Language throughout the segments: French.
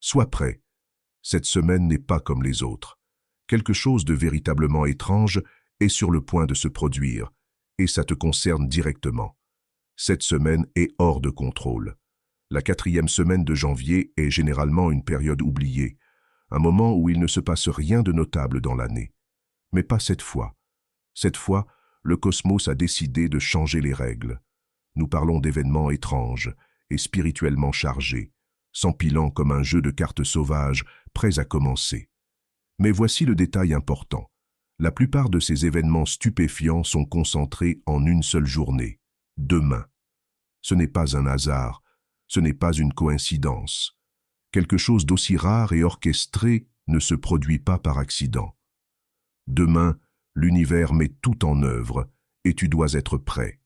Sois prêt. Cette semaine n'est pas comme les autres. Quelque chose de véritablement étrange est sur le point de se produire, et ça te concerne directement. Cette semaine est hors de contrôle. La 4e semaine de janvier est généralement une période oubliée, un moment où il ne se passe rien de notable dans l'année. Mais pas cette fois. Cette fois, le cosmos a décidé de changer les règles. Nous parlons d'événements étranges et spirituellement chargés, s'empilant comme un jeu de cartes sauvages prêts à commencer. Mais voici le détail important. La plupart de ces événements stupéfiants sont concentrés en une seule journée, demain. Ce n'est pas un hasard, ce n'est pas une coïncidence. Quelque chose d'aussi rare et orchestré ne se produit pas par accident. Demain, l'univers met tout en œuvre et tu dois être prêt.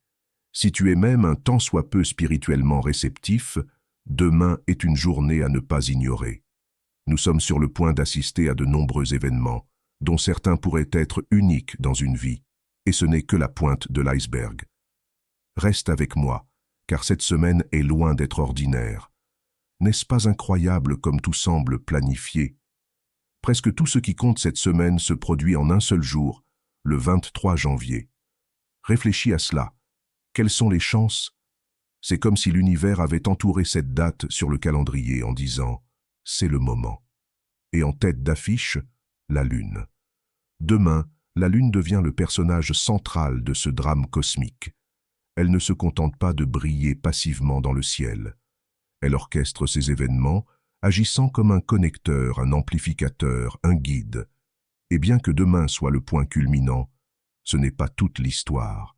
Si tu es même un tant soit peu spirituellement réceptif, demain est une journée à ne pas ignorer. Nous sommes sur le point d'assister à de nombreux événements, dont certains pourraient être uniques dans une vie, et ce n'est que la pointe de l'iceberg. Reste avec moi, car cette semaine est loin d'être ordinaire. N'est-ce pas incroyable comme tout semble planifié? Presque tout ce qui compte cette semaine se produit en un seul jour, le 23 janvier. Réfléchis à cela. Quelles sont les chances? C'est comme si l'univers avait entouré cette date sur le calendrier en disant « c'est le moment ». Et en tête d'affiche, la Lune. Demain, la Lune devient le personnage central de ce drame cosmique. Elle ne se contente pas de briller passivement dans le ciel. Elle orchestre ces événements, agissant comme un connecteur, un amplificateur, un guide. Et bien que demain soit le point culminant, ce n'est pas toute l'histoire.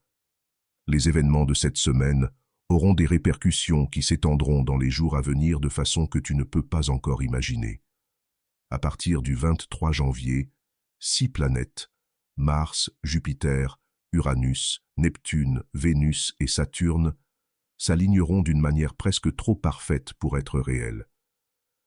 Les événements de cette semaine auront des répercussions qui s'étendront dans les jours à venir de façon que tu ne peux pas encore imaginer. À partir du 23 janvier, 6 planètes, Mars, Jupiter, Uranus, Neptune, Vénus et Saturne, s'aligneront d'une manière presque trop parfaite pour être réelle.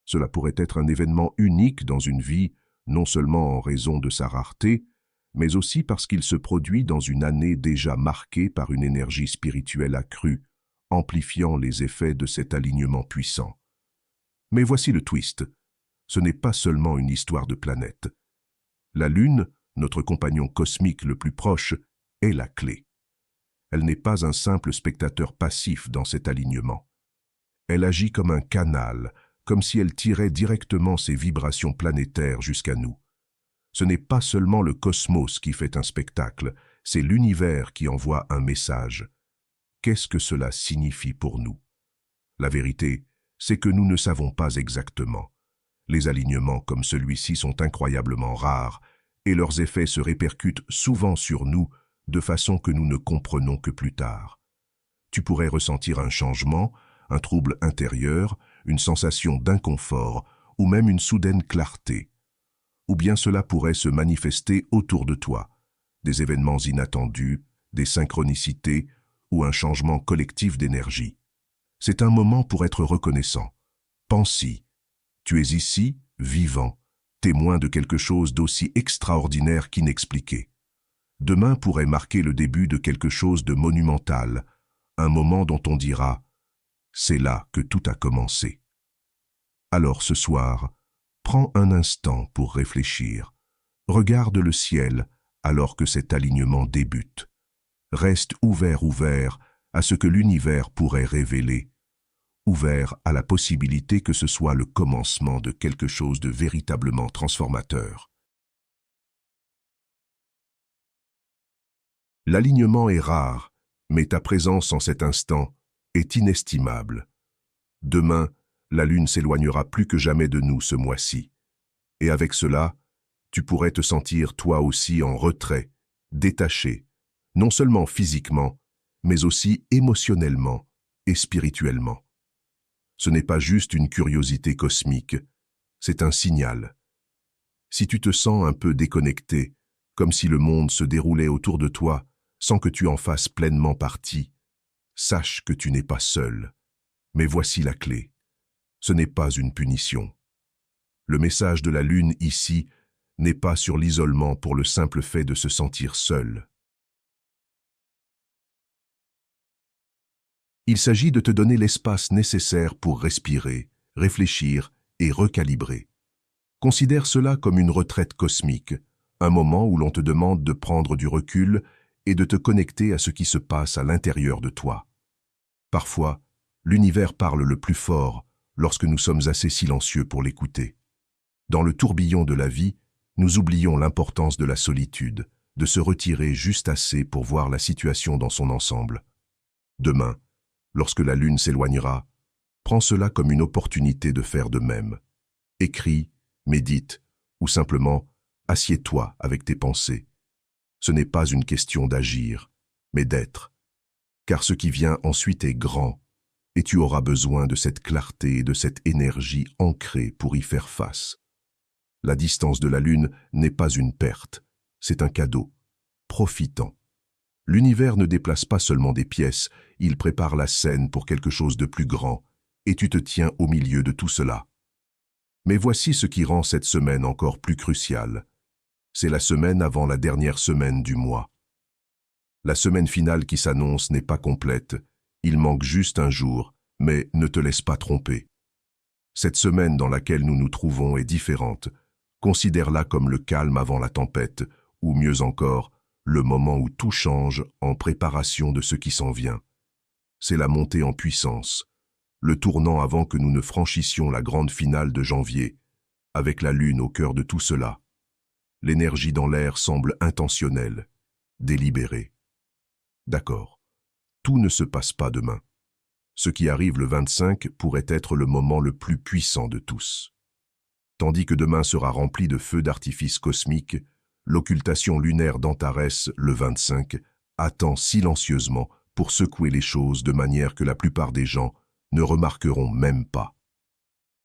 Cela pourrait être un événement unique dans une vie, non seulement en raison de sa rareté, mais aussi parce qu'il se produit dans une année déjà marquée par une énergie spirituelle accrue, amplifiant les effets de cet alignement puissant. Mais voici le twist. Ce n'est pas seulement une histoire de planète. La Lune, notre compagnon cosmique le plus proche, est la clé. Elle n'est pas un simple spectateur passif dans cet alignement. Elle agit comme un canal, comme si elle tirait directement ses vibrations planétaires jusqu'à nous. Ce n'est pas seulement le cosmos qui fait un spectacle, c'est l'univers qui envoie un message. Qu'est-ce que cela signifie pour nous? La vérité, c'est que nous ne savons pas exactement. Les alignements comme celui-ci sont incroyablement rares, et leurs effets se répercutent souvent sur nous de façon que nous ne comprenons que plus tard. Tu pourrais ressentir un changement, un trouble intérieur, une sensation d'inconfort ou même une soudaine clarté. Ou bien cela pourrait se manifester autour de toi, des événements inattendus, des synchronicités ou un changement collectif d'énergie. C'est un moment pour être reconnaissant. Pense-y. Tu es ici, vivant, témoin de quelque chose d'aussi extraordinaire qu'inexpliqué. Demain pourrait marquer le début de quelque chose de monumental, un moment dont on dira « c'est là que tout a commencé ». Alors ce soir, prends un instant pour réfléchir. Regarde le ciel alors que cet alignement débute. Reste ouvert à ce que l'univers pourrait révéler, ouvert à la possibilité que ce soit le commencement de quelque chose de véritablement transformateur. L'alignement est rare, mais ta présence en cet instant est inestimable. Demain, la Lune s'éloignera plus que jamais de nous ce mois-ci. Et avec cela, tu pourrais te sentir toi aussi en retrait, détaché, non seulement physiquement, mais aussi émotionnellement et spirituellement. Ce n'est pas juste une curiosité cosmique, c'est un signal. Si tu te sens un peu déconnecté, comme si le monde se déroulait autour de toi sans que tu en fasses pleinement partie, sache que tu n'es pas seul. Mais voici la clé. Ce n'est pas une punition. Le message de la Lune ici n'est pas sur l'isolement pour le simple fait de se sentir seul. Il s'agit de te donner l'espace nécessaire pour respirer, réfléchir et recalibrer. Considère cela comme une retraite cosmique, un moment où l'on te demande de prendre du recul et de te connecter à ce qui se passe à l'intérieur de toi. Parfois, l'univers parle le plus fort lorsque nous sommes assez silencieux pour l'écouter. Dans le tourbillon de la vie, nous oublions l'importance de la solitude, de se retirer juste assez pour voir la situation dans son ensemble. Demain, lorsque la lune s'éloignera, prends cela comme une opportunité de faire de même. Écris, médite, ou simplement assieds-toi avec tes pensées. Ce n'est pas une question d'agir, mais d'être. Car ce qui vient ensuite est grand, et tu auras besoin de cette clarté et de cette énergie ancrée pour y faire face. La distance de la lune n'est pas une perte, c'est un cadeau. Profitant. L'univers ne déplace pas seulement des pièces, il prépare la scène pour quelque chose de plus grand, et tu te tiens au milieu de tout cela. Mais voici ce qui rend cette semaine encore plus cruciale. C'est la semaine avant la dernière semaine du mois. La semaine finale qui s'annonce n'est pas complète, il manque juste un jour, mais ne te laisse pas tromper. Cette semaine dans laquelle nous nous trouvons est différente. Considère-la comme le calme avant la tempête, ou mieux encore, le moment où tout change en préparation de ce qui s'en vient. C'est la montée en puissance, le tournant avant que nous ne franchissions la grande finale de janvier, avec la lune au cœur de tout cela. L'énergie dans l'air semble intentionnelle, délibérée. D'accord, tout ne se passe pas demain. Ce qui arrive le 25 pourrait être le moment le plus puissant de tous. Tandis que demain sera rempli de feux d'artifice cosmiques, l'occultation lunaire d'Antares, le 25, attend silencieusement pour secouer les choses de manière que la plupart des gens ne remarqueront même pas.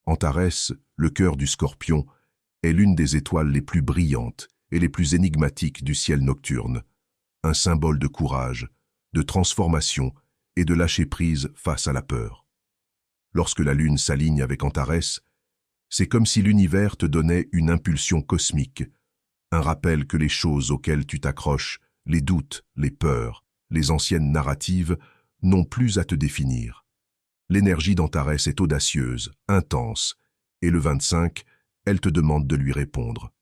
Antares, le cœur du Scorpion, est l'une des étoiles les plus brillantes et les plus énigmatiques du ciel nocturne, un symbole de courage, de transformation et de lâcher prise face à la peur. Lorsque la lune s'aligne avec Antares, c'est comme si l'univers te donnait une impulsion cosmique, un rappel que les choses auxquelles tu t'accroches, les doutes, les peurs, les anciennes narratives, n'ont plus à te définir. L'énergie d'Antares est audacieuse, intense, et le 25, elle te demande de lui répondre.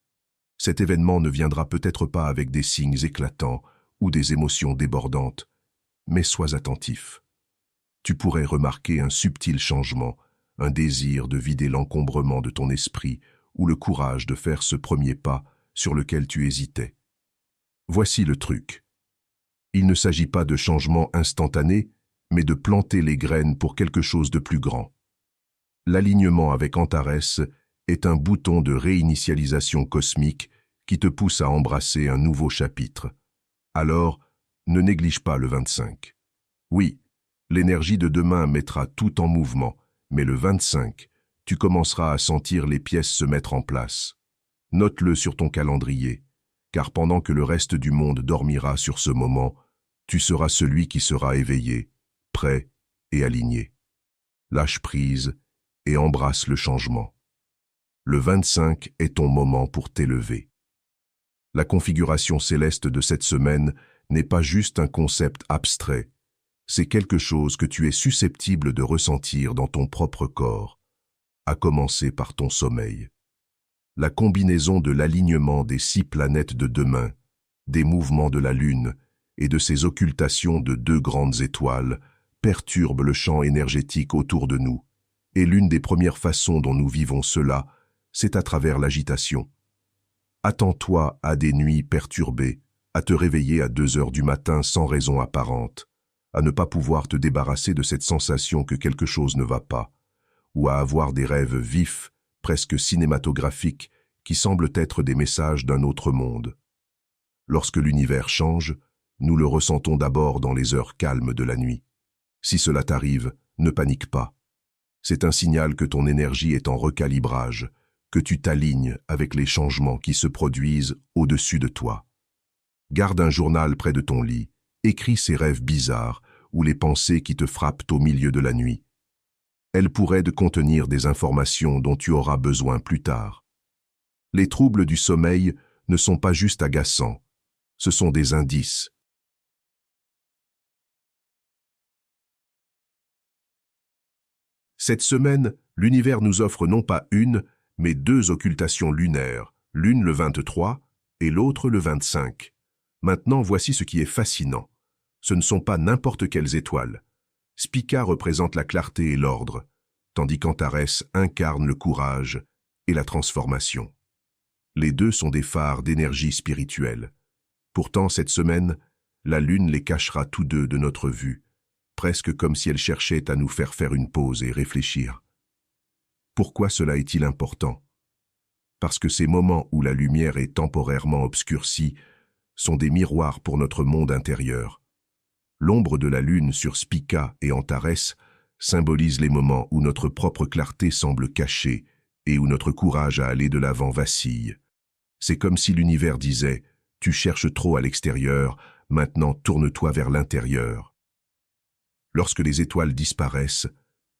Cet événement ne viendra peut-être pas avec des signes éclatants ou des émotions débordantes, mais sois attentif. Tu pourrais remarquer un subtil changement, un désir de vider l'encombrement de ton esprit ou le courage de faire ce premier pas sur lequel tu hésitais. Voici le truc. Il ne s'agit pas de changement instantané, mais de planter les graines pour quelque chose de plus grand. L'alignement avec Antares est un bouton de réinitialisation cosmique qui te pousse à embrasser un nouveau chapitre. Alors, ne néglige pas le 25. Oui, l'énergie de demain mettra tout en mouvement, mais le 25, tu commenceras à sentir les pièces se mettre en place. Note-le sur ton calendrier, car pendant que le reste du monde dormira sur ce moment, tu seras celui qui sera éveillé, prêt et aligné. Lâche prise et embrasse le changement. Le 25 est ton moment pour t'élever. La configuration céleste de cette semaine n'est pas juste un concept abstrait, c'est quelque chose que tu es susceptible de ressentir dans ton propre corps, à commencer par ton sommeil. La combinaison de l'alignement des 6 planètes de demain, des mouvements de la Lune et de ces occultations de 2 grandes étoiles perturbe le champ énergétique autour de nous, et l'une des premières façons dont nous vivons cela, c'est à travers l'agitation. Attends-toi à des nuits perturbées, à te réveiller à 2 heures du matin sans raison apparente, à ne pas pouvoir te débarrasser de cette sensation que quelque chose ne va pas, ou à avoir des rêves vifs, presque cinématographiques, qui semblent être des messages d'un autre monde. Lorsque l'univers change, nous le ressentons d'abord dans les heures calmes de la nuit. Si cela t'arrive, ne panique pas. C'est un signal que ton énergie est en recalibrage, que tu t'alignes avec les changements qui se produisent au-dessus de toi. Garde un journal près de ton lit, écris ces rêves bizarres ou les pensées qui te frappent au milieu de la nuit. Elles pourraient contenir des informations dont tu auras besoin plus tard. Les troubles du sommeil ne sont pas juste agaçants, ce sont des indices. Cette semaine, L'univers nous offre non pas une, mais deux occultations lunaires, l'une le 23 et l'autre le 25. Maintenant, voici ce qui est fascinant. Ce ne sont pas n'importe quelles étoiles. Spica représente la clarté et l'ordre, tandis qu'Antares incarne le courage et la transformation. Les deux sont des phares d'énergie spirituelle. Pourtant, cette semaine, la Lune les cachera tous deux de notre vue, presque comme si elle cherchait à nous faire faire une pause et réfléchir. Pourquoi cela est-il important? Parce que ces moments où la lumière est temporairement obscurcie sont des miroirs pour notre monde intérieur. L'ombre de la Lune sur Spica et Antares symbolise les moments où notre propre clarté semble cachée et où notre courage à aller de l'avant vacille. C'est comme si l'univers disait « Tu cherches trop à l'extérieur, maintenant tourne-toi vers l'intérieur ». Lorsque les étoiles disparaissent,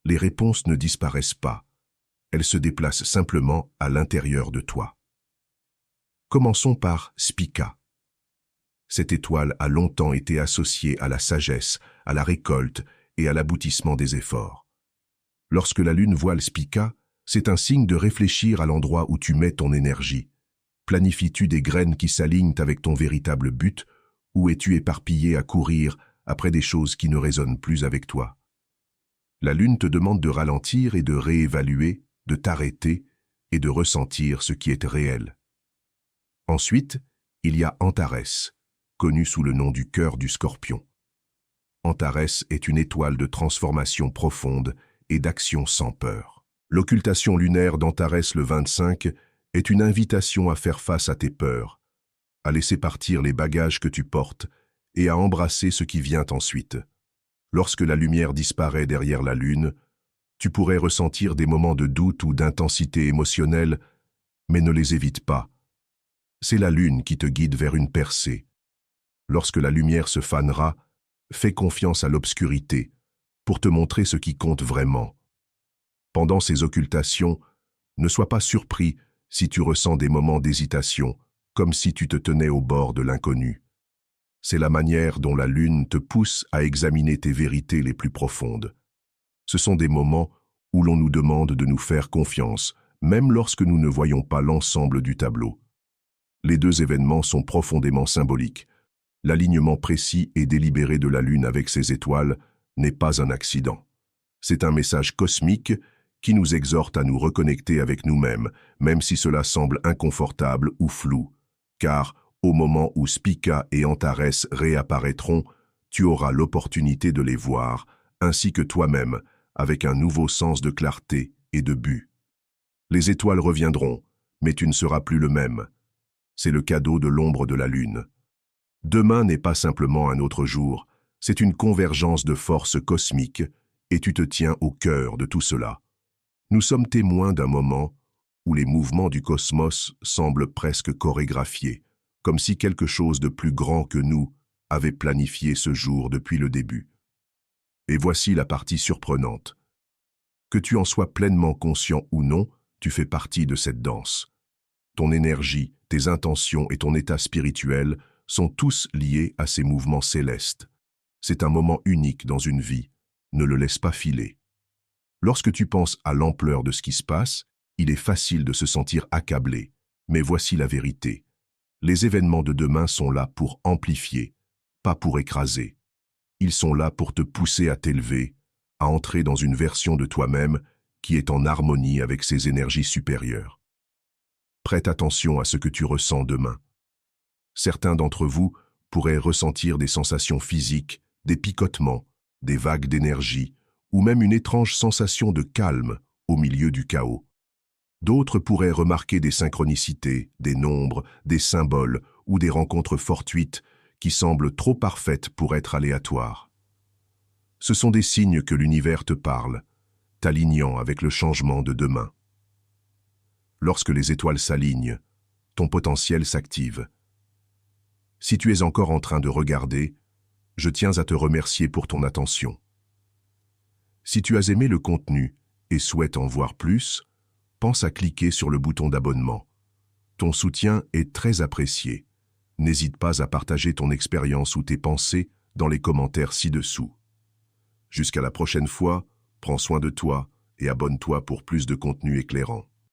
les réponses ne disparaissent pas. Elles se déplacent simplement à l'intérieur de toi. Commençons par Spica. Cette étoile a longtemps été associée à la sagesse, à la récolte et à l'aboutissement des efforts. Lorsque la Lune voile Spica, c'est un signe de réfléchir à l'endroit où tu mets ton énergie. Planifies-tu des graines qui s'alignent avec ton véritable but, ou es-tu éparpillé à courir après des choses qui ne résonnent plus avec toi? La Lune te demande de ralentir et de réévaluer, de t'arrêter et de ressentir ce qui est réel. Ensuite, il y a Antares, connu sous le nom du cœur du Scorpion. Antares est une étoile de transformation profonde et d'action sans peur. L'occultation lunaire d'Antares le 25 est une invitation à faire face à tes peurs, à laisser partir les bagages que tu portes et à embrasser ce qui vient ensuite. Lorsque la lumière disparaît derrière la Lune, tu pourrais ressentir des moments de doute ou d'intensité émotionnelle, mais ne les évite pas. C'est la Lune qui te guide vers une percée. Lorsque la lumière se fanera, fais confiance à l'obscurité pour te montrer ce qui compte vraiment. Pendant ces occultations, ne sois pas surpris si tu ressens des moments d'hésitation, comme si tu te tenais au bord de l'inconnu. C'est la manière dont la Lune te pousse à examiner tes vérités les plus profondes. Ce sont des moments où l'on nous demande de nous faire confiance, même lorsque nous ne voyons pas l'ensemble du tableau. Les deux événements sont profondément symboliques. L'alignement précis et délibéré de la Lune avec ses étoiles n'est pas un accident. C'est un message cosmique qui nous exhorte à nous reconnecter avec nous-mêmes, même si cela semble inconfortable ou flou. Car, au moment où Spica et Antares réapparaîtront, tu auras l'opportunité de les voir, ainsi que toi-même, avec un nouveau sens de clarté et de but. Les étoiles reviendront, mais tu ne seras plus le même. C'est le cadeau de l'ombre de la Lune. Demain n'est pas simplement un autre jour, c'est une convergence de forces cosmiques, et tu te tiens au cœur de tout cela. Nous sommes témoins d'un moment où les mouvements du cosmos semblent presque chorégraphiés, comme si quelque chose de plus grand que nous avait planifié ce jour depuis le début. Et voici la partie surprenante. Que tu en sois pleinement conscient ou non, tu fais partie de cette danse. Ton énergie, tes intentions et ton état spirituel sont tous liés à ces mouvements célestes. C'est un moment unique dans une vie, ne le laisse pas filer. Lorsque tu penses à l'ampleur de ce qui se passe, il est facile de se sentir accablé. Mais voici la vérité. Les événements de demain sont là pour amplifier, pas pour écraser. Ils sont là pour te pousser à t'élever, à entrer dans une version de toi-même qui est en harmonie avec ses énergies supérieures. Prête attention à ce que tu ressens demain. Certains d'entre vous pourraient ressentir des sensations physiques, des picotements, des vagues d'énergie, ou même une étrange sensation de calme au milieu du chaos. D'autres pourraient remarquer des synchronicités, des nombres, des symboles ou des rencontres fortuites qui semblent trop parfaites pour être aléatoires. Ce sont des signes que l'univers te parle, t'alignant avec le changement de demain. Lorsque les étoiles s'alignent, ton potentiel s'active. Si tu es encore en train de regarder, je tiens à te remercier pour ton attention. Si tu as aimé le contenu et souhaites en voir plus, pense à cliquer sur le bouton d'abonnement. Ton soutien est très apprécié. N'hésite pas à partager ton expérience ou tes pensées dans les commentaires ci-dessous. Jusqu'à la prochaine fois, prends soin de toi et abonne-toi pour plus de contenu éclairant.